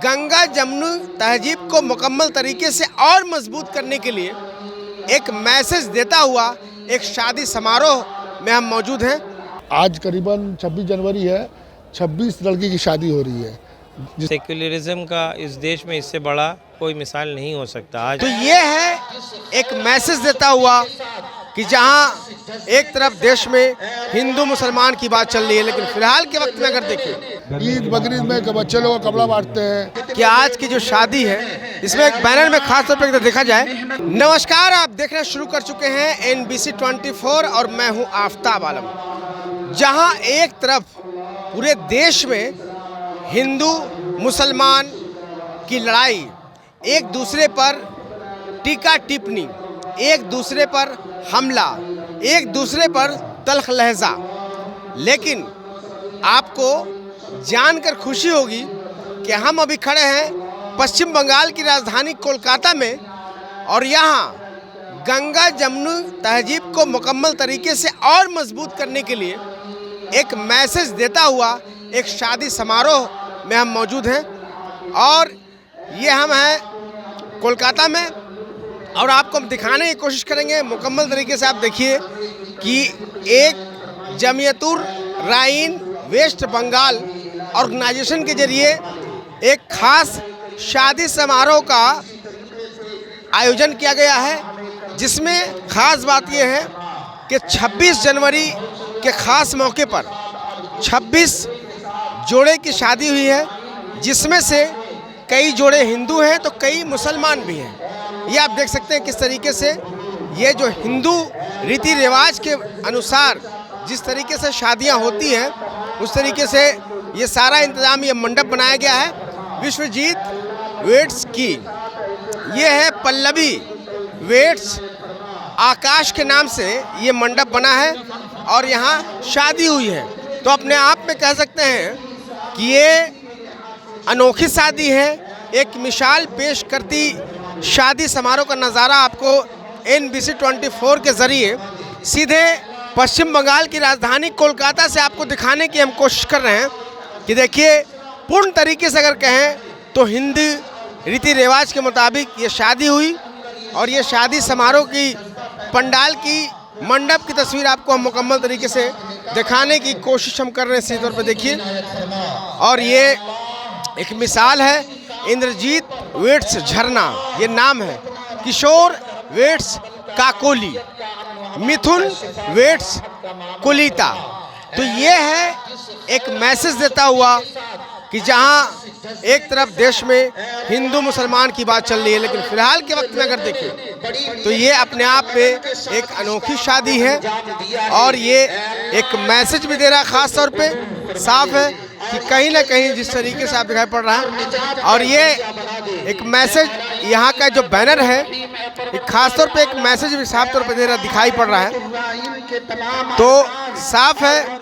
गंगा जमुनी तहजीब को मुकम्मल तरीके से और मजबूत करने के लिए एक मैसेज देता हुआ एक शादी समारोह में हम मौजूद हैं। आज करीबन 26 जनवरी है, 26 लड़की की शादी हो रही है। सेक्युलरिज्म का इस देश में इससे बड़ा कोई मिसाल नहीं हो सकता। आज तो ये है एक मैसेज देता हुआ कि जहां एक तरफ देश में हिंदू मुसलमान की बात चल रही है, लेकिन फिलहाल के वक्त में अगर देखें ईद बकरीद में बच्चे लोग को कपड़ा बांटते हैं कि आज की जो शादी है इसमें एक बैनर में खास तौर पर अगर देखा जाए। नमस्कार, आप देखना शुरू कर चुके हैं NBC 24 और मैं हूं आफ्ताब आलम। जहां एक तरफ पूरे देश में हिंदू मुसलमान की लड़ाई, एक दूसरे पर टीका टिप्पणी, एक दूसरे पर हमला, एक दूसरे पर तल्ख लहजा, लेकिन आपको जानकर खुशी होगी कि हम अभी खड़े हैं पश्चिम बंगाल की राजधानी कोलकाता में और यहाँ गंगा जमुनी तहजीब को मुकम्मल तरीके से और मजबूत करने के लिए एक मैसेज देता हुआ एक शादी समारोह में हम मौजूद हैं। और ये हम हैं कोलकाता में और आपको हम दिखाने की कोशिश करेंगे मुकम्मल तरीके से। आप देखिए कि एक जमियतुर राइन वेस्ट बंगाल ऑर्गेनाइजेशन के जरिए एक खास शादी समारोह का आयोजन किया गया है, जिसमें खास बात यह है कि 26 जनवरी के खास मौके पर 26 जोड़े की शादी हुई है, जिसमें से कई जोड़े हिंदू हैं तो कई मुसलमान भी हैं। ये आप देख सकते हैं किस तरीके से ये जो हिंदू रीति रिवाज के अनुसार जिस तरीके से शादियां होती हैं उस तरीके से ये सारा इंतज़ाम, ये मंडप बनाया गया है विश्वजीत वेड्स की। ये है पल्लवी वेड्स आकाश के नाम से ये मंडप बना है और यहाँ शादी हुई है। तो अपने आप में कह सकते हैं कि ये अनोखी शादी है, एक मिसाल पेश करती शादी समारोह का नज़ारा आपको NBC 24 के ज़रिए सीधे पश्चिम बंगाल की राजधानी कोलकाता से आपको दिखाने की हम कोशिश कर रहे हैं कि देखिए पूर्ण तरीके से अगर कहें तो हिंदी रीति रिवाज के मुताबिक ये शादी हुई और ये शादी समारोह की पंडाल की मंडप की तस्वीर आपको हम मुकम्मल तरीके से दिखाने की कोशिश हम कर रहे हैं। सीधे तौर पर देखिए, और ये एक मिसाल है इंद्रजीत वेड्स झरना, ये नाम है, किशोर वेड्स काकोली, मिथुन वेड्स कुलीता। तो ये है एक मैसेज देता हुआ कि जहां एक तरफ देश में हिंदू मुसलमान की बात चल रही है, लेकिन फिलहाल के वक्त में अगर देखें तो ये अपने आप में एक अनोखी शादी है और ये एक मैसेज भी दे रहा है। ख़ास तौर पे साफ है कि कहीं ना कहीं जिस तरीके से आप दिखाई पड़ रहा है और ये एक मैसेज, यहाँ का जो बैनर है एक खास तौर पे एक मैसेज भी साफ तौर पे दे रहा दिखाई पड़ रहा है। तो साफ है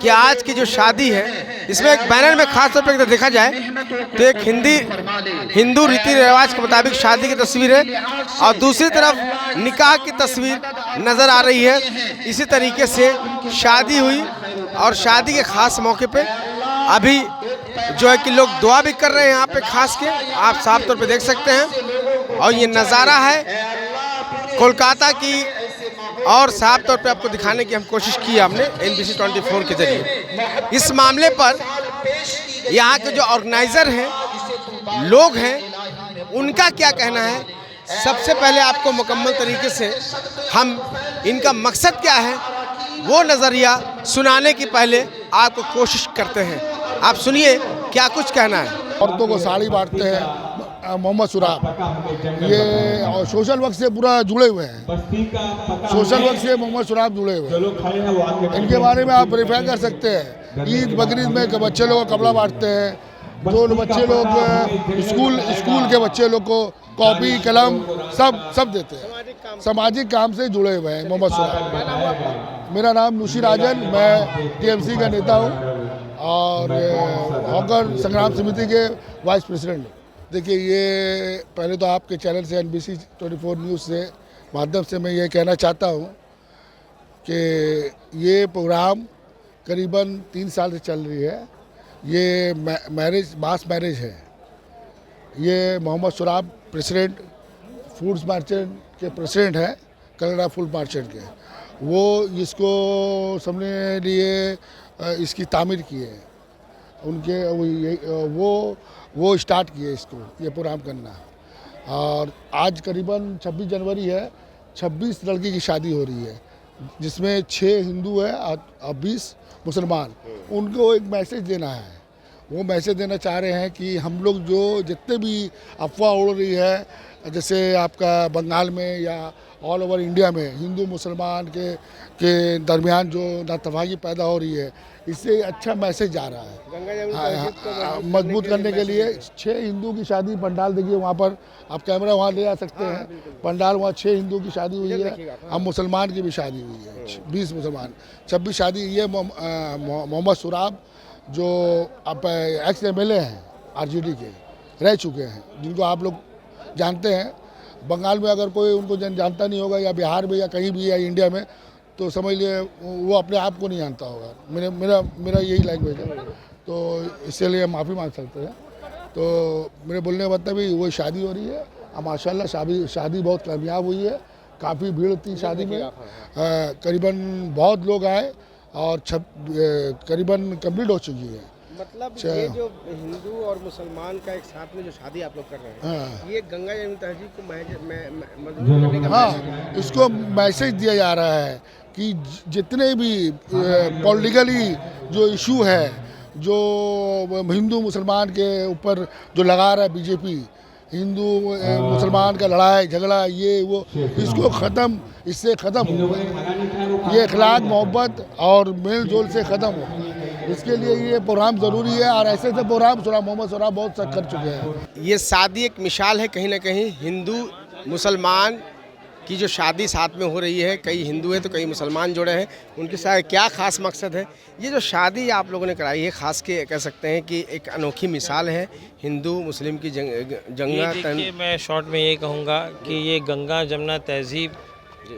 कि आज की जो शादी है इसमें एक बैनर में खास तौर पे अगर देखा जाए तो एक हिंदू रीति रिवाज के मुताबिक शादी की तस्वीर है और दूसरी तरफ निकाह की तस्वीर नज़र आ रही है। इसी तरीके से शादी हुई और शादी के ख़ास मौके पे अभी जो है कि लोग दुआ भी कर रहे हैं यहाँ पे, खास के आप साफ तौर पे देख सकते हैं। और ये नज़ारा है कोलकाता की और साफ तौर पे आपको दिखाने की हम कोशिश की हमने NBC 24 के जरिए। इस मामले पर यहाँ के जो ऑर्गेनाइज़र हैं, लोग हैं, उनका क्या कहना है, सबसे पहले आपको मुकम्मल तरीके से हम इनका मकसद क्या है वो नज़रिया सुनाने की पहले आपको कोशिश करते हैं। आप सुनिए क्या कुछ कहना है। औरतों को साड़ी बांटते हैं मोहम्मद सुराब, ये सोशल वर्क से पूरा जुड़े हुए हैं, सोशल वर्क से मोहम्मद सुराब जुड़े हुए हैं। इनके बारे में आप वेरीफाई कर सकते हैं। ईद बकरीद में बच्चे लोग को कपड़ा बांटते हैं, जो बच्चे लोग स्कूल के बच्चे लोग को कॉपी कलम सब देते हैं। सामाजिक काम से जुड़े हुए हैं मोहम्मद सुराब। मेरा नाम नुशी राजन, मैं TMC का नेता हूँ और हॉकर संग्राम समिति के वाइस प्रेसिडेंट। देखिए, ये पहले तो आपके चैनल से NBC 24 न्यूज़ से माध्यम से मैं ये कहना चाहता हूँ कि ये प्रोग्राम करीबन 3 साल से चल रही है। ये मैरिज मास मैरिज है ये मोहम्मद सुराब प्रेसिडेंट फूड्स मर्चेंट के प्रेसिडेंट हैं, कलरा फूड मर्चेंट के। वो इसको सबने लिए इसकी तामीर की है, उनके वो स्टार्ट किए इसको, ये प्रोग्राम करना। और आज करीबन 26 जनवरी है, 26 लड़की की शादी हो रही है, जिसमें 6 हिंदू है और 20 मुसलमान। उनको एक मैसेज देना है, वो मैसेज देना चाह रहे हैं कि हम लोग जो जितने भी अफवाह उड़ रही है, जैसे आपका बंगाल में या ऑल ओवर इंडिया में हिंदू मुसलमान के दरमियान जो नातवागी पैदा हो रही है, इससे अच्छा मैसेज जा रहा है। मजबूत करने के लिए 6 हिंदू की शादी पंडाल देखिए, वहाँ पर आप कैमरा वहाँ ले आ सकते हैं। पंडाल वहाँ 6 हिंदू की शादी हुई है, अब मुसलमान की भी शादी हुई है, 20 मुसलमान, 26 शादी। ये मोहम्मद सुराब जो आप एक्स MLA हैं RJD के, रह चुके हैं, जिनको आप लोग जानते हैं। बंगाल में अगर कोई उनको जानता नहीं होगा, या बिहार में या कहीं भी, या इंडिया में, तो समझ लिए वो अपने आप को नहीं जानता होगा। मेरा यही लैंग्वेज है, तो इसके लिए माफ़ी मांग सकते हैं। तो मेरे बोलने का मतलब ही वो शादी हो रही है, और माशाल्लाह शादी बहुत कामयाब हुई है। काफ़ी भीड़ थी शादी में, करीबन बहुत लोग आए और करीबन कंप्लीट हो चुकी है। मतलब ये जो हिंदू और मुसलमान का एक साथ में जो शादी आप लोग कर रहे हैं, हाँ। ये गंगा जमुनी तहजीब को मजबूत करने का हाँ, इसको मैसेज दिया जा रहा है कि जितने भी पॉलिटिकली जो इशू है, जो हिंदू मुसलमान के ऊपर जो लगा रहा है बीजेपी, हिंदू मुसलमान का लड़ाई झगड़ा, ये वो, इसको इससे ख़त्म हो, ये अखलाक मोहब्बत और मेल जोल से ख़त्म हो। इसके लिए ये प्रोग्राम ज़रूरी है, और ऐसे प्रोग्राम मोहम्मद सुराब बहुत कर चुके हैं। ये शादी एक मिसाल है कहीं ना कहीं, हिंदू मुसलमान की जो शादी साथ में हो रही है, कई हिंदू हैं तो कई मुसलमान जुड़े हैं, उनके साथ क्या ख़ास मकसद है। ये जो शादी आप लोगों ने कराई है, ख़ास के कह सकते हैं कि एक अनोखी मिसाल है हिंदू मुस्लिम की जंगा। देखिए, मैं शॉर्ट में ये कहूँगा कि ये गंगा जमुना तहजीब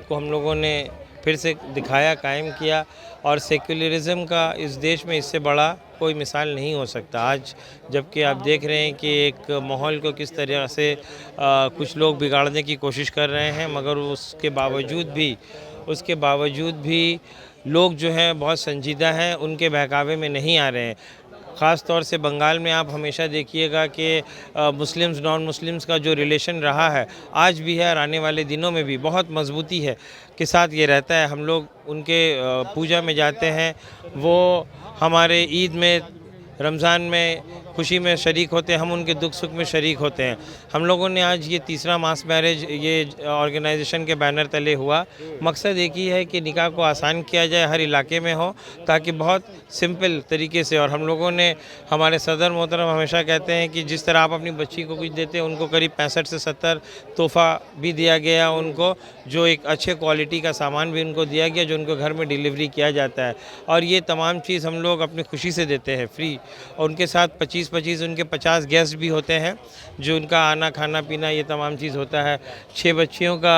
को हम लोगों ने फिर से दिखाया, कायम किया, और सेक्युलरिज़म का इस देश में इससे बड़ा कोई मिसाल नहीं हो सकता। आज जबकि आप देख रहे हैं कि एक माहौल को किस तरह से कुछ लोग बिगाड़ने की कोशिश कर रहे हैं, मगर उसके बावजूद भी लोग जो हैं बहुत संजीदा हैं, उनके बहकावे में नहीं आ रहे हैं। ख़ास तौर से बंगाल में आप हमेशा देखिएगा कि मुस्लिम्स नॉन मुस्लिम्स का जो रिलेशन रहा है, आज भी है और आने वाले दिनों में भी बहुत मजबूती है के साथ ये रहता है। हम लोग उनके पूजा में जाते हैं, वो हमारे ईद में, रमज़ान में खुशी में शरीक होते हैं, हम उनके दुख सुख में शरीक होते हैं। हम लोगों ने आज ये तीसरा मास मैरिज ये ऑर्गेनाइजेशन के बैनर तले हुआ। मकसद एक ही है कि निकाह को आसान किया जाए, हर इलाके में हो, ताकि बहुत सिंपल तरीके से। और हम लोगों ने, हमारे सदर मोहतरम हमेशा कहते हैं कि जिस तरह आप अपनी बच्ची को कुछ देते हैं, उनको करीब 65 से 70 तोहफ़ा भी दिया गया उनको, जो एक अच्छे क्वालिटी का सामान भी उनको दिया गया, जो उनको घर में डिलीवरी किया जाता है। और ये तमाम चीज़ हम लोग अपनी खुशी से देते हैं फ्री। और उनके साथ 25 उनके 50 गेस्ट भी होते हैं, जो उनका आना खाना पीना ये तमाम चीज़ होता है। 6 बच्चियों का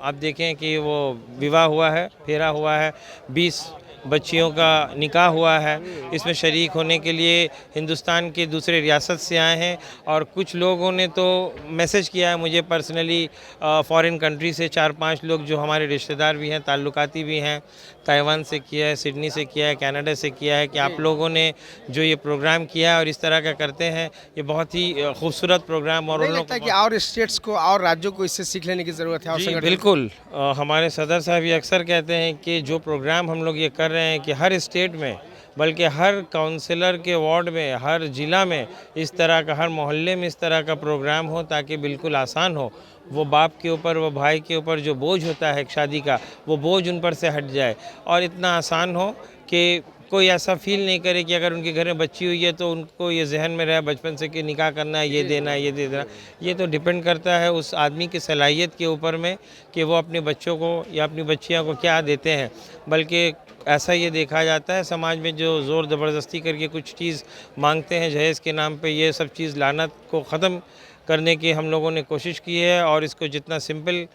आप देखें कि वो विवाह हुआ है, फेरा हुआ है, 20 बच्चियों का निकाह हुआ है। इसमें शरीक होने के लिए हिंदुस्तान के दूसरे रियासत से आए हैं, और कुछ लोगों ने तो मैसेज किया है मुझे पर्सनली, फॉरेन कंट्री से 4-5 लोग जो हमारे रिश्तेदार भी हैं, ताल्लुकाती भी हैं, ताइवान से किया है, सिडनी से किया है, कनाडा से किया है, कि आप लोगों ने जो ये प्रोग्राम किया है और इस तरह का करते हैं, ये बहुत ही खूबसूरत प्रोग्राम। और नहीं लगता है कि और स्टेट्स को और राज्यों को इससे सीख लेने की ज़रूरत है? जी बिल्कुल, हमारे सदर साहब ये अक्सर कहते हैं कि जो प्रोग्राम हम लोग ये कर रहे हैं कि हर स्टेट में, बल्कि हर काउंसलर के वार्ड में, हर ज़िला में इस तरह का, हर मोहल्ले में इस तरह का प्रोग्राम हो, ताकि बिल्कुल आसान हो। वो बाप के ऊपर, वो भाई के ऊपर जो बोझ होता है शादी का, वो बोझ उन पर से हट जाए, और इतना आसान हो कि कोई ऐसा फील नहीं करे कि अगर उनके घर में बच्ची हुई है तो उनको ये जहन में रहे बचपन से कि निकाह करना है, ये देना है, ये दे देना। ये तो डिपेंड करता है उस आदमी की सलाहियत के ऊपर में, कि वो अपने बच्चों को या अपनी बच्चियों को क्या देते हैं। बल्कि ऐसा ये देखा जाता है समाज में, जो ज़ोर ज़बरदस्ती करके कुछ चीज़ मांगते हैं जहेज़ के नाम पे, ये सब चीज़ लानत को ख़त्म करने की हम लोगों ने कोशिश की है। और इसको जितना सिंपल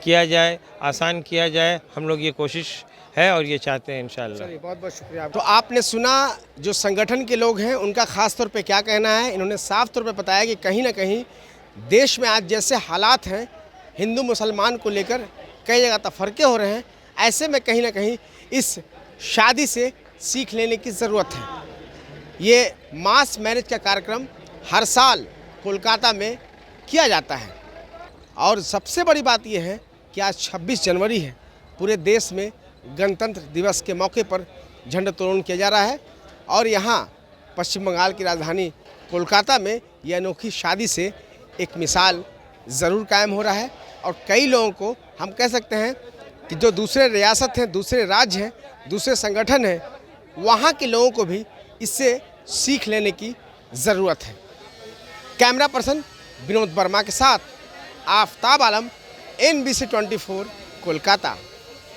किया जाए, आसान किया जाए, हम लोग ये कोशिश है और ये चाहते हैं इंशाल्लाह। बहुत बहुत शुक्रिया। तो आपने सुना जो संगठन के लोग हैं उनका खास तौर पे क्या कहना है। इन्होंने साफ तौर पे बताया कि कहीं ना कहीं देश में आज जैसे हालात हैं हिंदू मुसलमान को लेकर कई जगह तफरके हो रहे हैं, ऐसे में कहीं ना कहीं इस शादी से सीख लेने की ज़रूरत है। ये मास मैरिज का कार्यक्रम हर साल कोलकाता में किया जाता है और सबसे बड़ी बात यह है कि आज 26 जनवरी है, पूरे देश में गणतंत्र दिवस के मौके पर झंडोत्तोलन किया जा रहा है और यहाँ पश्चिम बंगाल की राजधानी कोलकाता में यह अनोखी शादी से एक मिसाल ज़रूर कायम हो रहा है और कई लोगों को हम कह सकते हैं कि जो दूसरे रियासत हैं, दूसरे राज्य हैं, दूसरे संगठन हैं, वहाँ के लोगों को भी इससे सीख लेने की ज़रूरत है। कैमरा पर्सन विनोद वर्मा के साथ आफ्ताब आलम, NBC 24 कोलकाता।